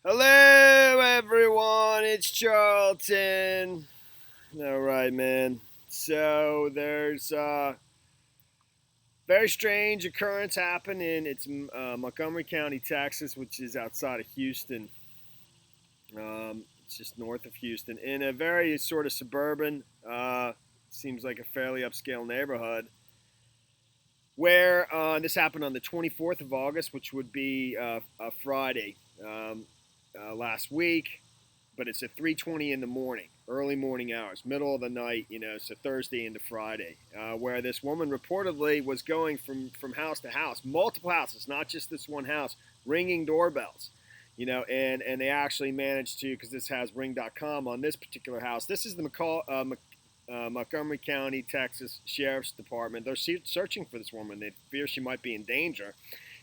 Hello, everyone. It's Charlton. All right, man. So there's a very strange occurrence happening. It's Montgomery County, Texas, which is outside of Houston. It's just north of Houston, in a very sort of suburban, seems like a fairly upscale neighborhood. Where this happened on the 24th of August, which would be a Friday last week, but it's at 3:20 in the morning, early morning hours, middle of the night, so Thursday into Friday, where this woman reportedly was going from house to house, multiple houses, not just this one house, ringing doorbells, and they actually managed to, because this has ring.com on this particular house. This is the Montgomery County, Texas Sheriff's Department. They're searching for this woman. They fear she might be in danger,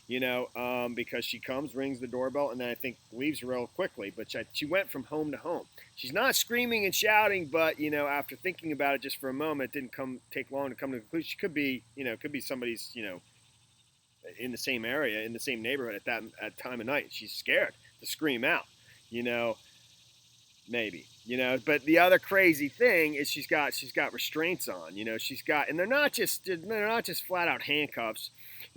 because she comes, rings the doorbell, and then I think leaves real quickly. But she went from home to home. She's not screaming and shouting, but after thinking about it just for a moment, it didn't take long to come to the conclusion. She could be somebody's, in the same area, in the same neighborhood at time of night. She's scared to scream out, maybe, but the other crazy thing is she's got restraints on, and they're not just flat out handcuffs.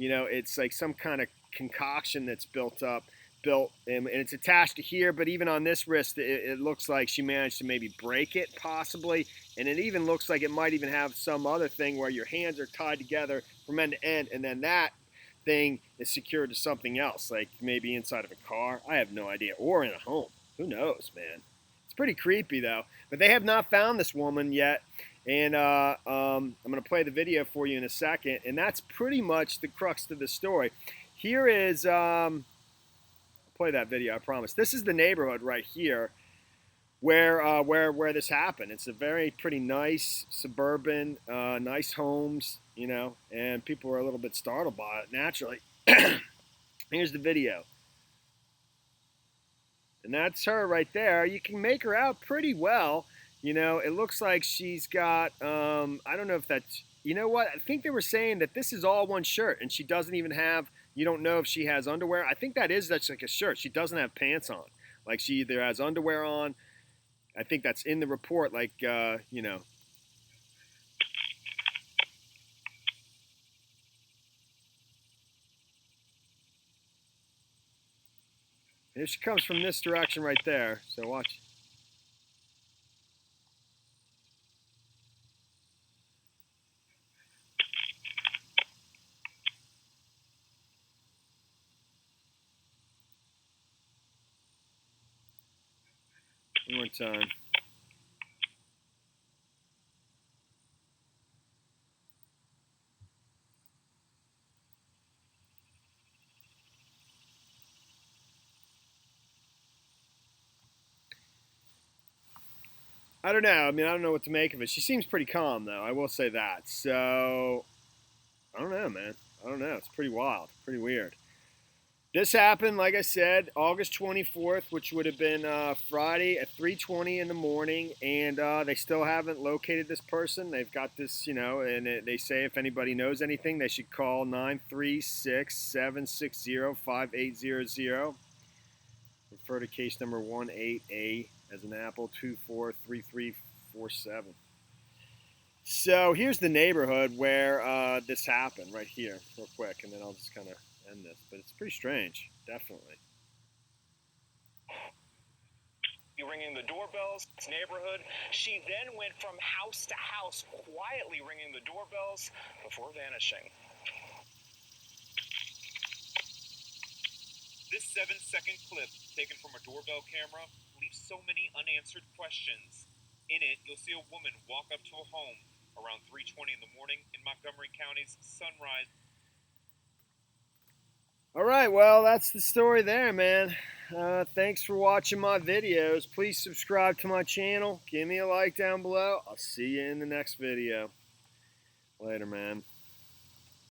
It's like some kind of concoction that's built, and it's attached to here, but even on this wrist, it looks like she managed to maybe break it, possibly, and it even looks like it might even have some other thing where your hands are tied together from end to end, and then that thing is secured to something else, like maybe inside of a car. I have no idea, or in a home. Who knows, man? It's pretty creepy, though. But they have not found this woman yet. And I'm going to play the video for you in a second. And that's pretty much the crux of the story. Here is, I'll play that video, I promise. This is the neighborhood right here where this happened. It's a very pretty nice suburban, nice homes, and people were a little bit startled by it, naturally. Here's the video. And that's her right there. You can make her out pretty well. It looks like she's got, I don't know if that's, you know what? I think they were saying that this is all one shirt and she doesn't even have, you don't know if she has underwear. I think that's like a shirt. She doesn't have pants on. Like she either has underwear on. I think that's in the report, like, Here she comes from this direction right there. So watch. One more time. I don't know. I mean, I don't know what to make of it. She seems pretty calm, though. I will say that. So, I don't know, man. I don't know. It's pretty wild. Pretty weird. This happened, like I said, August 24th, which would have been Friday at 3:20 in the morning, and they still haven't located this person. They've got this, and they say if anybody knows anything, they should call 936-760-5800. Refer to case number 18A as an apple 243347. So here's the neighborhood where this happened, right here, real quick, and then I'll just kind of end this. But it's pretty strange, definitely. Ringing the doorbells, this neighborhood. She then went from house to house, quietly ringing the doorbells before vanishing. This 7-second clip, taken from a doorbell camera, leaves so many unanswered questions. In it, you'll see a woman walk up to a home around 3:20 in the morning in Montgomery County's Sunrise. All right, well, that's the story there, man. Thanks for watching my videos. Please subscribe to my channel. Give me a like down below. I'll see you in the next video. Later, man.